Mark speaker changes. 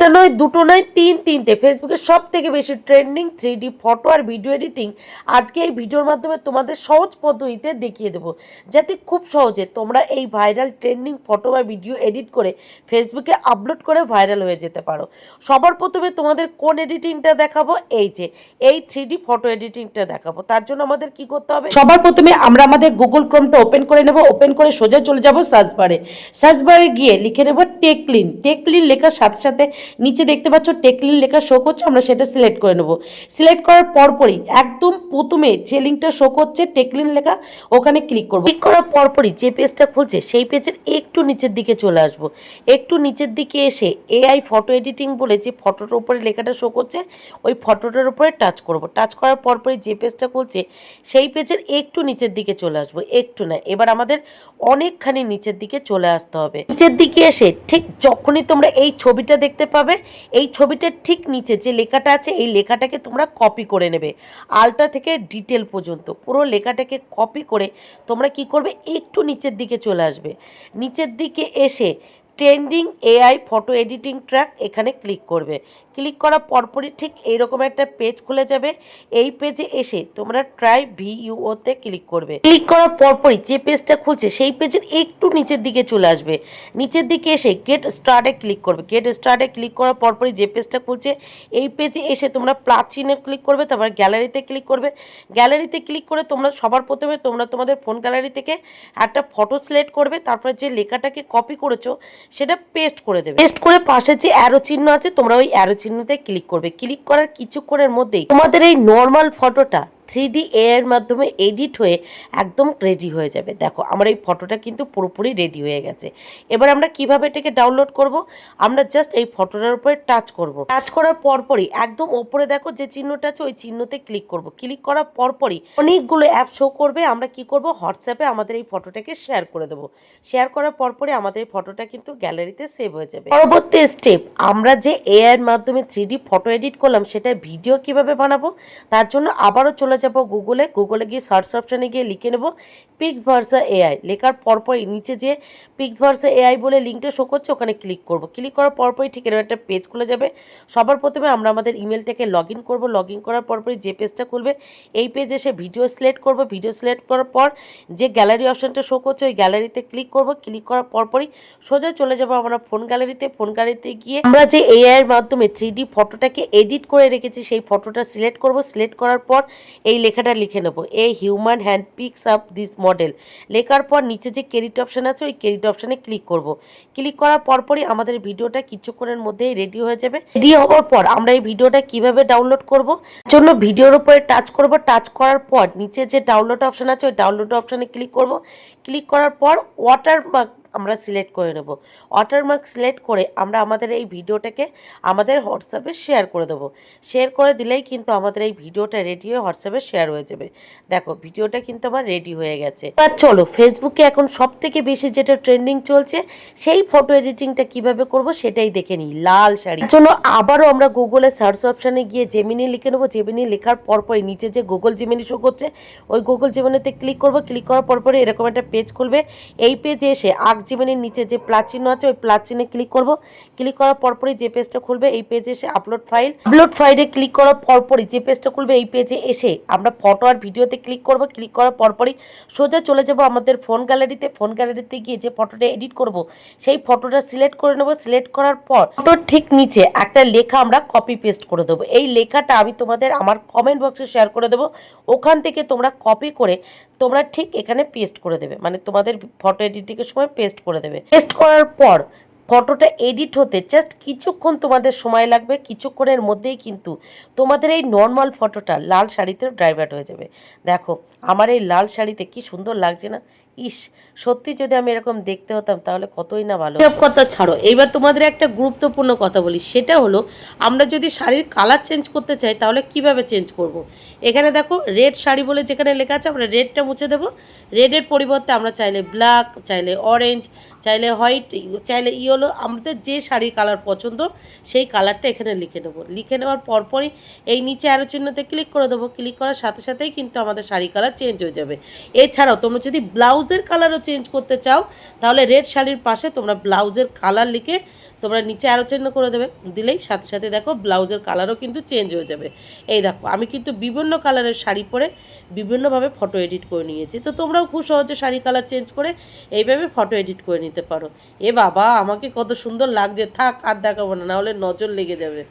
Speaker 1: একটা নয়, দুটো নয়, তিনটে ফেসবুকে সব থেকে বেশি ট্রেন্ডিং 3D ফটো আর ভিডিও এডিটিং আজকে এই ভিডিওর মাধ্যমে তোমাদের সহজ পদ্ধতিতে দেখিয়ে দেবো, যাতে খুব সহজে তোমরা এই ভাইরাল ট্রেন্ডিং ফটো বা ভিডিও এডিট করে ফেসবুকে আপলোড করে ভাইরাল হয়ে যেতে পারো। সবার প্রথমে তোমাদের কোন এডিটিংটা দেখাবো, এই 3D ফটো এডিটিংটা দেখাবো। তার জন্য আমাদের কি করতে হবে, সবার প্রথমে আমরা আমাদের গুগল ক্রোমটা ওপেন করে নেব। ওপেন করে সোজা চলে যাব সার্চ বারে গিয়ে লিখে নেব টেকলিন লেখার সাথে সাথে নিচে দেখতে পাচ্ছ টেকলিন লেখা শো করছে, আমরা সেটা সিলেক্ট করে নেব। সিলেক্ট করার পরপরই একদম প্রথমে যে লিঙ্কটা শো করছে টেকলিন লেখা, ওখানে ক্লিক করব। ক্লিক করার পরপরই যে পেজটা খুলছে সেই পেজের একটু নিচের দিকে চলে আসব। একটু নিচের দিকে এসে এআই ফটো এডিটিং বলে যে ফটোটার উপরে লেখাটা শো করছে, ওই ফটোটার উপরে টাচ করব। টাচ করার পরপরই যে পেজটা খুলছে সেই পেজের একটু নিচের দিকে চলে আসবো, একটু না, এবার আমাদের অনেকখানি নিচের দিকে চলে আসতে হবে। নিচের দিকে এসে ঠিক যখনই তোমরা এই ছবিটা দেখতে পাবে, এই ছবিটার ঠিক নিচে যে লেখাটা আছে এই লেখাটাকে তোমরা কপি করে নেবে। আলটা থেকে ডিটেল পর্যন্ত পুরো লেখাটাকে কপি করে তোমরা কি করবে, একটু নিচের দিকে চলে আসবে। নিচের দিকে এসে trending AI photo editing track এখানে ক্লিক করবে। ক্লিক করার পরপরই ঠিক এইরকম একটা পেজ খুলে যাবে। এই পেজে এসে তোমরা ট্রাই ভিইউতে ক্লিক করবে। ক্লিক করার পরপরই যে পেজটা খুলছে সেই পেজের একটু নিচের দিকে চলে আসবে। নিচের দিকে এসে গেট স্টার্টে ক্লিক করবে। গেট স্টার্টে ক্লিক করার পরপরই যে পেজটা খুলছে এই পেজে এসে তোমরা প্লাস চিহ্নে ক্লিক করবে, তারপর গ্যালারিতে ক্লিক করবে। গ্যালারিতে ক্লিক করে তোমরা সবার প্রথমে তোমরা তোমাদের ফোন গ্যালারি থেকে একটা ফটো সিলেক্ট করবে, তারপরে যে লেখাটাকে কপি করেছো সেটা পেস্ট করে দেবে। পেস্ট করে পাশে যে অ্যারো চিহ্ন আছে তোমরা ওই অ্যারো চিহ্নতে ক্লিক করবে। ক্লিক করার কিছুক্ষণের মধ্যেই তোমাদের এই নর্মাল ফটোটা 3D এর মাধ্যমে এডিট হয়ে একদম রেডি হয়ে যাবে। দেখো আমার এই ফটোটা কিন্তু পুরোপুরি রেডি হয়ে গেছে। এবার আমরা কিভাবে এটাকে ডাউনলোড করব, আমরা জাস্ট এই ফটোটার উপরে টাচ করব। টাচ করার পরপরই একদম ওপরে দেখো যে চিহ্নটা আছে ওই চিহ্নতে ক্লিক করব। ক্লিক করার পরপরই অনেকগুলো অ্যাপ শো করবে। আমরা কি করব, হোয়াটসঅ্যাপে আমাদের এই ফটোটাকে শেয়ার করে দেবো। শেয়ার করার পরপরই আমাদের এই ফটোটা কিন্তু গ্যালারিতে সেভ হয়ে যাবে। পরবর্তী স্টেপ, আমরা যে এআই এর মাধ্যমে 3D ফটো এডিট করলাম সেটা ভিডিও কিভাবে বানাবো, তার জন্য আবারও চলে যাব গুগলে গিয়ে সার্চ অপশানে গিয়ে লিখে নেব পিক্সভার্সা এআই। লেখার পরপরই নিচে যে পিক্সভার্সা এআই বলে লিঙ্কটা শো করছে ওখানে ক্লিক করব। ক্লিক করার পরপরই ঠিক এরকম একটা পেজ খুলে যাবে। সবার প্রথমে আমরা আমাদের ইমেলটাকে লগ ইন করবো। লগ ইন করার পরপরই যে পেজটা খুলবে এই পেজে এসে ভিডিও সিলেক্ট করব। ভিডিও সিলেক্ট করার পর যে গ্যালারি অপশানটা শো করছে ওই গ্যালারিতে ক্লিক করব। ক্লিক করার পরপরই সোজা চলে যাবো আমরা ফোন গ্যালারিতে। ফোন গ্যালারিতে গিয়ে আমরা যে এআই এর মাধ্যমে 3D ফটোটাকে এডিট করে রেখেছি সেই ফটোটা সিলেক্ট করব। সিলেক্ট করার পর এই লেখাটা লিখে নেব, a human hand peaks up this model. লেখার পর নিচে যে ক্রেডিট অপশান আছে ওই ক্রেডিট অপশানে ক্লিক করব। ক্লিক করার পরপরই আমাদের ভিডিওটা কিছুক্ষণের মধ্যেই রেডি হয়ে যাবে। রেডি হওয়ার পর আমরা এই ভিডিওটা কিভাবে ডাউনলোড করব, জন্য ভিডিওর উপরে টাচ করব। টাচ করার পর নিচে যে ডাউনলোড অপশান আছে ওই ডাউনলোড অপশানে ক্লিক করব। ক্লিক করার পর ওয়াটারমার্ক আমরা সিলেক্ট করে নেব। ওয়াটারমার্ক সিলেক্ট করে আমরা আমাদের এই ভিডিওটাকে আমাদের হোয়াটসঅ্যাপে শেয়ার করে দেবো। শেয়ার করে দিলেই কিন্তু আমাদের এই ভিডিওটা রেডি হয়ে হোয়াটসঅ্যাপে শেয়ার হয়ে যাবে। দেখো ভিডিওটা কিন্তু আমার রেডি হয়ে গেছে। এবার চলো ফেসবুকে এখন সব থেকে বেশি যেটা ট্রেন্ডিং চলছে সেই ফটো এডিটিংটা কিভাবে করব সেটাই দেখে নিই। লাল শাড়ি জন্য আবারও আমরা গুগলে সার্চ অপশানে গিয়ে জেমিনি লিখে নেবো। জেমিনি লেখার পরপরই নিচে যে গুগল জেমিনি শো করছে ওই গুগল জেমিনিতে ক্লিক করব। ক্লিক করার পরপরই এরকম একটা পেজ খুলবে। এই পেজে এসে জিমেনির নিচে যে প্লাস চিহ্ন আছে ওই প্লাস চিহ্নে ক্লিক করব। ক্লিক করার পরপরই যে পেজটা খুলবে এই পেজে এসে আপলোড ফাইলে ক্লিক করার পরপরই যে পেজটা খুলবে এই পেজে এসে আমরা ফটো আর ভিডিওতে ক্লিক করব। ক্লিক করার পরপরই সোজা চলে যাব আমাদের ফোন গ্যালারিতে। ফোন গ্যালারিতে গিয়ে যে ফটোটা এডিট করব সেই ফটোটা সিলেক্ট করে নেব। সিলেক্ট করার পর ফটোর ঠিক নিচে একটা লেখা আমরা কপি পেস্ট করে দেবো। এই লেখাটা আমি তোমাদের আমার কমেন্ট বক্সে শেয়ার করে দেবো। ওখান থেকে তোমরা কপি করে তোমরা ঠিক এখানে পেস্ট করে দেবে, মানে তোমাদের ফটো এডিটিংয়ের সময় পেস্ট করে দেবে। পেস্ট করার পর ফটোটা এডিট হতে জাস্ট কিছুক্ষণ তোমাদের সময় লাগবে। কিছুক্ষণের মধ্যেই কিন্তু তোমাদের এই নর্মাল ফটোটা লাল শাড়িতে ডাইভার্ট হয়ে যাবে। দেখো আমার এই লাল শাড়িতে কি সুন্দর লাগছে না, ইস সত্যি যদি আমি এরকম দেখতে হতাম তাহলে কতই না ভালো। সব কথা ছাড়ো, এইবার তোমাদের একটা গুরুত্বপূর্ণ কথা বলি, সেটা হলো আমরা যদি শাড়ির কালার চেঞ্জ করতে চাই তাহলে কিভাবে চেঞ্জ করব। এখানে দেখো রেড শাড়ি বলে যেখানে লেখা আছে আমরা রেডটা মুছে দেবো। রেডের পরিবর্তে আমরা চাইলে ব্ল্যাক, চাইলে অরেঞ্জ, চাইলে হোয়াইট, চাইলে ইয়েলো, আমাদের যে শাড়ির কালার পছন্দ সেই কালারটা এখানে লিখে নেবো। লিখে নেওয়ার পরপরই এই নিচে অ্যারো চিহ্নতে ক্লিক করে দেবো। ক্লিক করার সাথে সাথেই কিন্তু আমাদের শাড়ি কালার চেঞ্জ হয়ে যাবে। এছাড়াও তোমরা যদি ব্লাউজের কালারও চেঞ্জ করতে চাও তাহলে রেড শাড়ির পাশে তোমরা ব্লাউজের কালার লিখে তোমরা নিচে আরও চিহ্ন করে দেবে, দিলেই সাথে সাথে দেখো ব্লাউজের কালারও কিন্তু চেঞ্জ হয়ে যাবে। এই দেখো আমি কিন্তু বিভিন্ন কালারের শাড়ি পরে বিভিন্নভাবে ফটো এডিট করে নিয়েছি। তো তোমরাও খুব সহজে শাড়ি কালার চেঞ্জ করে এইভাবে ফটো এডিট করে নিতে পারো। এ বাবা, আমাকে কত সুন্দর লাগছে, থাক আর দেখাবো না, নাহলে নজর লেগে যাবে।